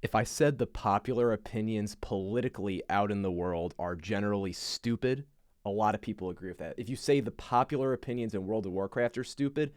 If I said the popular opinions politically out in the world are generally stupid, a lot of people agree with that. If you say the popular opinions in World of Warcraft are stupid,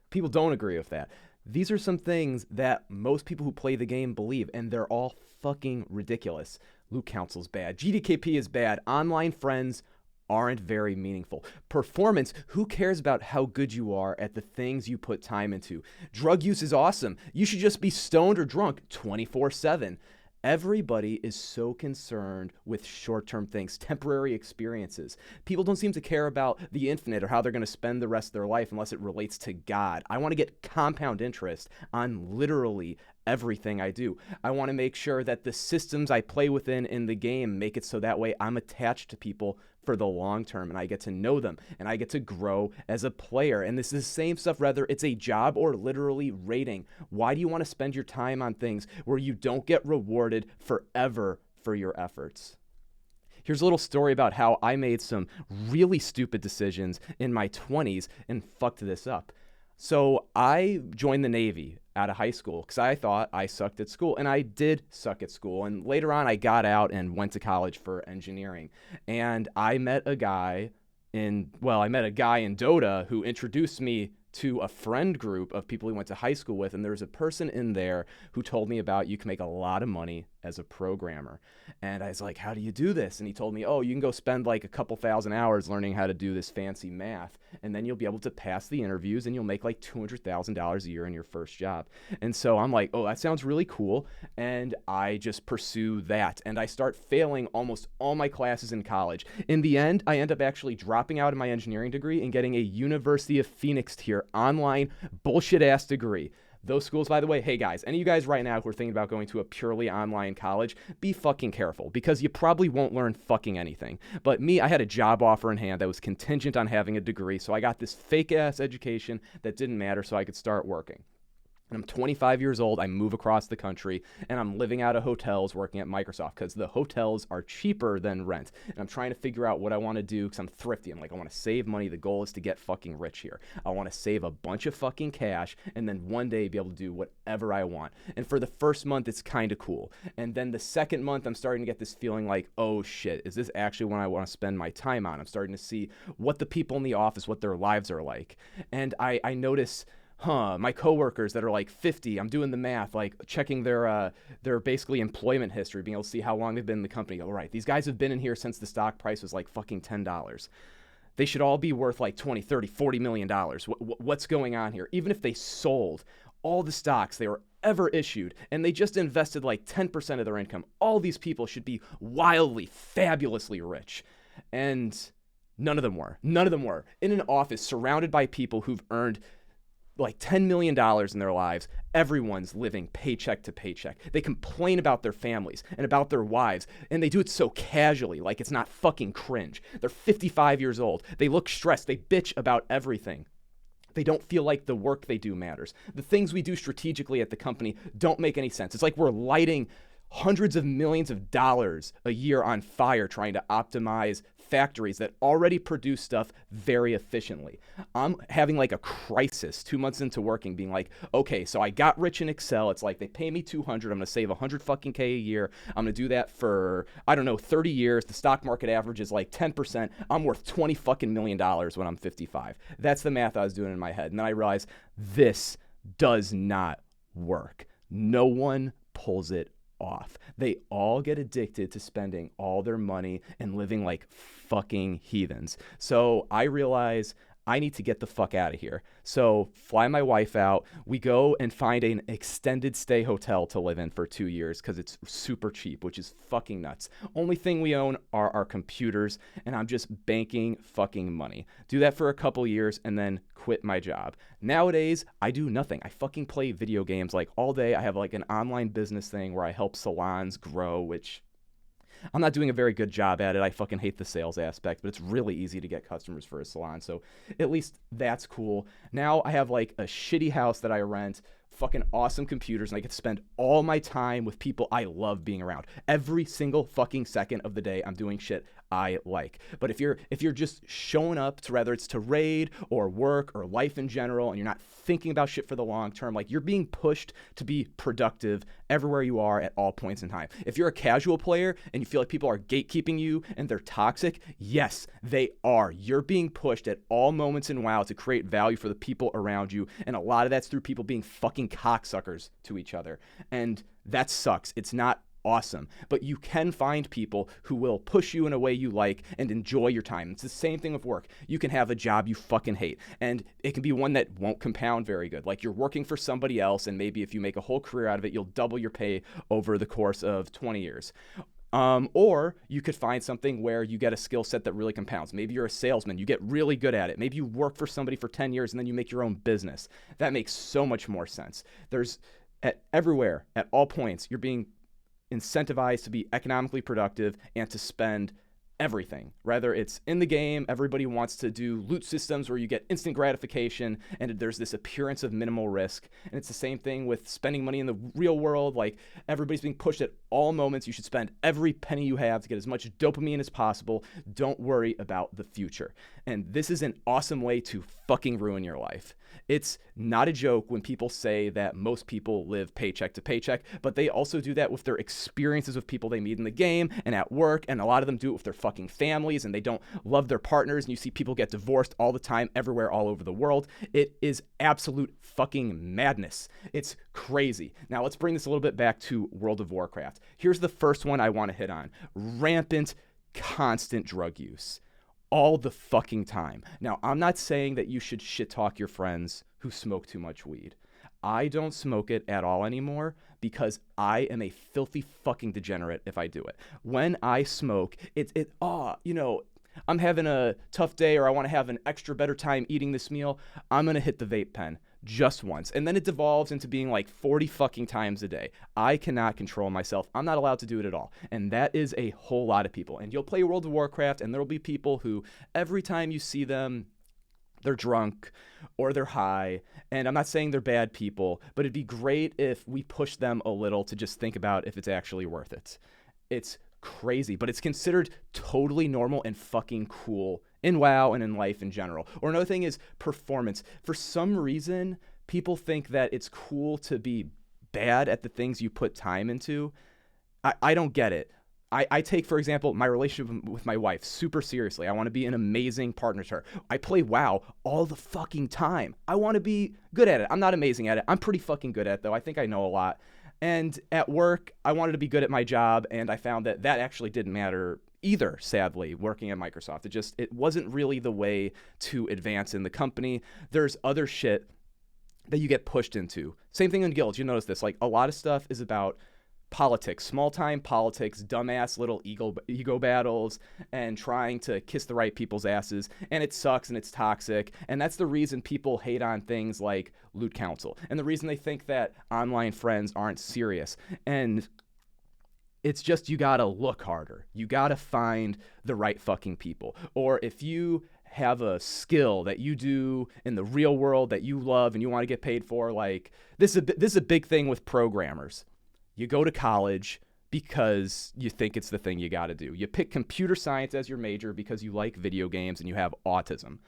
people don't agree with that. These are some things that most people who play the game believe, and they're all fucking ridiculous. Loot Council's bad. GDKP is bad. Online friends aren't very meaningful. Performance, who cares about how good you are at the things you put time into? Drug use is awesome. You should just be stoned or drunk 24/7. Everybody is so concerned with short term things, temporary experiences. People don't seem to care about the infinite or how they're going to spend the rest of their life unless it relates to God. I want to get compound interest on literally everything I do. I want to make sure that the systems I play within in the game make it so that way I'm attached to people for the long term and I get to know them and I get to grow as a player. And this is the same stuff, whether it's a job or literally rating. Why do you want to spend your time on things where you don't get rewarded forever for your efforts? Here's a little story about how I made some really stupid decisions in my 20s and fucked this up. So I joined the Navy out of high school because I thought I sucked at school, and I did suck at school. And later on, I got out and went to college for engineering. And I met a guy I met a guy in Dota who introduced me to a friend group of people he went to high school with, and there was a person in there who told me about you can make a lot of money as a programmer. And I was like, how do you do this? And he told me, oh, you can go spend like a couple thousand hours learning how to do this fancy math, and then you'll be able to pass the interviews and you'll make like $200,000 a year in your first job. And so I'm like, oh, that sounds really cool. And I just pursue that. And I start failing almost all my classes in college. In the end, I end up actually dropping out of my engineering degree and getting a University of Phoenix tier online bullshit ass degree. Those schools, by the way, hey guys, any of you guys right now who are thinking about going to a purely online college, be fucking careful because you probably won't learn fucking anything. But me, I had a job offer in hand that was contingent on having a degree, so I got this fake ass education that didn't matter so I could start working. And I'm 25 years old. I move across the country and I'm living out of hotels working at Microsoft because the hotels are cheaper than rent. And I'm trying to figure out what I want to do because I'm thrifty. I'm like, I want to save money. The goal is to get fucking rich here. I want to save a bunch of fucking cash and then one day be able to do whatever I want. And for the first month, it's kind of cool. And then the second month, I'm starting to get this feeling like, oh shit, is this actually what I want to spend my time on? I'm starting to see what the people in the office, what their lives are like. And I notice my coworkers that are like 50, I'm doing the math, like checking their basically employment history, being able to see how long they've been in the company. All right, these guys have been in here since the stock price was like fucking $10. They should all be worth like 20, 30, 40 million dollars. What's going on here? Even if they sold all the stocks they were ever issued and they just invested like 10% of their income, all these people should be wildly, fabulously rich. And none of them were. None of them were. In an office surrounded by people who've earned like $10 million in their lives, everyone's living paycheck to paycheck. They complain about their families and about their wives, and they do it so casually, like it's not fucking cringe. They're 55 years old. They look stressed. They bitch about everything. They don't feel like the work they do matters. The things we do strategically at the company don't make any sense. It's like we're lighting hundreds of millions of dollars a year on fire trying to optimize factories that already produce stuff very efficiently. I'm having like a crisis 2 months into working, being like, okay, so I got rich in Excel. It's like they pay me 200. I'm gonna save 100 fucking K a year. I'm gonna do that for, I don't know, 30 years. The stock market average is like 10%. I'm worth 20 fucking million dollars when I'm 55. That's the math I was doing in my head. And then I realized this does not work. No one pulls it off. They all get addicted to spending all their money and living like fucking heathens. So I realize I need to get the fuck out of here. So fly my wife out. We go and find an extended stay hotel to live in for 2 years because it's super cheap, which is fucking nuts. Only thing we own are our computers, and I'm just banking fucking money. Do that for a couple years and then quit my job. Nowadays, I do nothing. I fucking play video games like all day. I have like an online business thing where I help salons grow, which I'm not doing a very good job at it. I fucking hate the sales aspect, but it's really easy to get customers for a salon. So at least that's cool. Now I have like a shitty house that I rent fucking awesome computers, and I get to spend all my time with people I love being around. Every single fucking second of the day, I'm doing shit I like. But if you're just showing up to, whether it's to raid or work or life in general, and you're not thinking about shit for the long term, like, you're being pushed to be productive everywhere you are at all points in time. If you're a casual player and you feel like people are gatekeeping you and they're toxic, yes, they are. You're being pushed at all moments in WoW to create value for the people around you, and a lot of that's through people being fucking cocksuckers to each other. And that sucks. It's not awesome, but you can find people who will push you in a way you like and enjoy your time. It's the same thing with work. You can have a job you fucking hate, and it can be one that won't compound very good. Like, you're working for somebody else, and maybe if you make a whole career out of it, you'll double your pay over the course of 20 years. Or you could find something where you get a skill set that really compounds. Maybe you're a salesman, you get really good at it. Maybe you work for somebody for 10 years and then you make your own business. That makes so much more sense. There's everywhere, at all points, you're being incentivized to be economically productive and to spend everything. Whether it's in the game, everybody wants to do loot systems where you get instant gratification and there's this appearance of minimal risk. And it's the same thing with spending money in the real world. Like, everybody's being pushed at all moments. You should spend every penny you have to get as much dopamine as possible. Don't worry about the future. And this is an awesome way to fucking ruin your life. It's not a joke when people say that most people live paycheck to paycheck, but they also do that with their experiences with people they meet in the game and at work, and a lot of them do it with their fucking families, and they don't love their partners, and you see people get divorced all the time, everywhere, all over the world. It is absolute fucking madness. It's crazy. Now, let's bring this a little bit back to World of Warcraft. Here's the first one I want to hit on. Rampant, constant drug use. All the fucking time. Now, I'm not saying that you should shit talk your friends who smoke too much weed. I don't smoke it at all anymore because I am a filthy fucking degenerate if I do it. When I smoke, I'm having a tough day, or I want to have an extra better time eating this meal, I'm going to hit the vape pen just once. And then it devolves into being like 40 fucking times a day. I cannot control myself. I'm not allowed to do it at all. And that is a whole lot of people. And you'll play World of Warcraft, and there'll be people who every time you see them, they're drunk or they're high. And I'm not saying they're bad people, but it'd be great if we push them a little to just think about if it's actually worth it. It's crazy, but it's considered totally normal and fucking cool in WoW and in life in general. Or another thing is performance. For some reason, people think that it's cool to be bad at the things you put time into. I don't get it. I take, for example, my relationship with my wife super seriously. I want to be an amazing partner to her. I play WoW all the fucking time. I want to be good at it. I'm not amazing at it. I'm pretty fucking good at it, though. I think I know a lot. And at work, I wanted to be good at my job, and I found that actually didn't matter either, sadly, working at Microsoft. It wasn't really the way to advance in the company. There's other shit that you get pushed into. Same thing in guilds. You notice this. Like, a lot of stuff is about politics, small-time politics, dumbass little ego battles, and trying to kiss the right people's asses, and it sucks and it's toxic, and that's the reason people hate on things like Loot Council, and the reason they think that online friends aren't serious. And it's just, you gotta look harder. You gotta find the right fucking people. Or if you have a skill that you do in the real world that you love and you want to get paid for, like, this is a big thing with programmers. You go to college because you think it's the thing you got to do. You pick computer science as your major because you like video games and you have autism.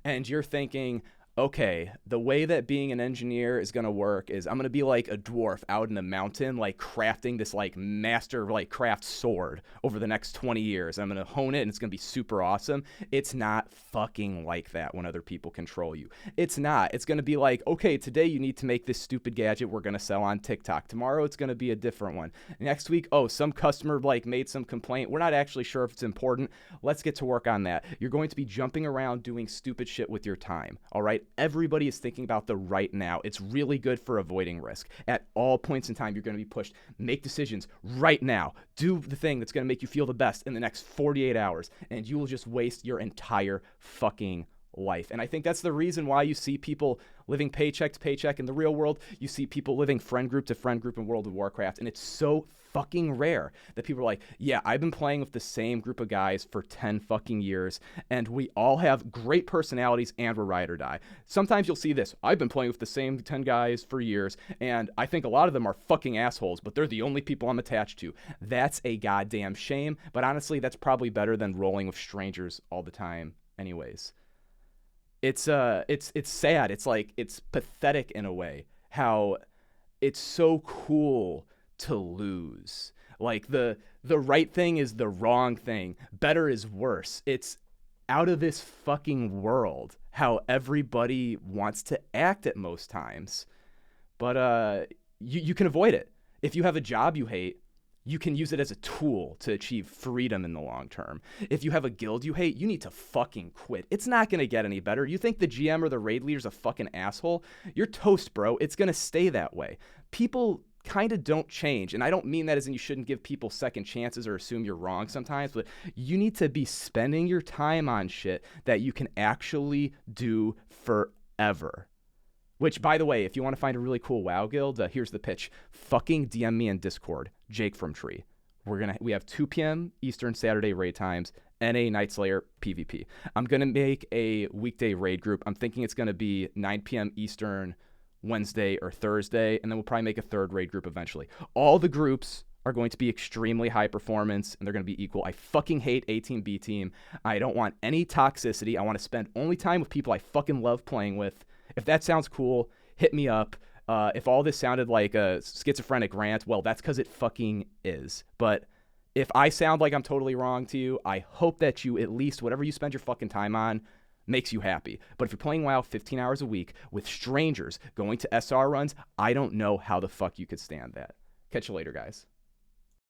And you're thinking, okay, the way that being an engineer is going to work is I'm going to be like a dwarf out in a mountain, like crafting this like master like craft sword over the next 20 years. I'm going to hone it and it's going to be super awesome. It's not fucking like that when other people control you. It's not. It's going to be like, okay, today you need to make this stupid gadget we're going to sell on TikTok. Tomorrow it's going to be a different one. Next week, oh, some customer like made some complaint. We're not actually sure if it's important. Let's get to work on that. You're going to be jumping around doing stupid shit with your time. All right. Everybody is thinking about the right now. It's really good for avoiding risk. At all points in time, you're going to be pushed. Make decisions right now. Do the thing that's going to make you feel the best in the next 48 hours, and you will just waste your entire fucking life. And I think that's the reason why you see people living paycheck to paycheck. In the real world, you see people living friend group to friend group in World of Warcraft, and it's so fucking rare that people are like, yeah, I've been playing with the same group of guys for 10 fucking years, and we all have great personalities and we're ride or die. Sometimes you'll see this, I've been playing with the same 10 guys for years, and I think a lot of them are fucking assholes, but they're the only people I'm attached to. That's a goddamn shame, but honestly, that's probably better than rolling with strangers all the time anyways. It's sad. It's like, it's pathetic in a way how it's so cool to lose. Like the right thing is the wrong thing. Better is worse. It's out of this fucking world how everybody wants to act at most times. But you can avoid it. If you have a job you hate, you can use it as a tool to achieve freedom in the long term. If you have a guild you hate, you need to fucking quit. It's not going to get any better. You think the GM or the raid leader's a fucking asshole? You're toast, bro. It's going to stay that way. People kind of don't change. And I don't mean that as in you shouldn't give people second chances or assume you're wrong sometimes, but you need to be spending your time on shit that you can actually do forever. Which, by the way, if you want to find a really cool WoW guild, here's the pitch. Fucking DM me in Discord, Jake from Tree. We have 2 p.m. Eastern Saturday raid times, NA Night Slayer PvP. I'm going to make a weekday raid group. I'm thinking it's going to be 9 p.m. Eastern, Wednesday or Thursday, and then we'll probably make a third raid group eventually. All the groups are going to be extremely high performance, and they're going to be equal. I fucking hate A team, B team. I don't want any toxicity. I want to spend only time with people I fucking love playing with. If that sounds cool, hit me up. If all this sounded like a schizophrenic rant, well, that's because it fucking is. But if I sound like I'm totally wrong to you, I hope that you at least, whatever you spend your fucking time on, makes you happy. But if you're playing WoW 15 hours a week with strangers going to SR runs, I don't know how the fuck you could stand that. Catch you later, guys.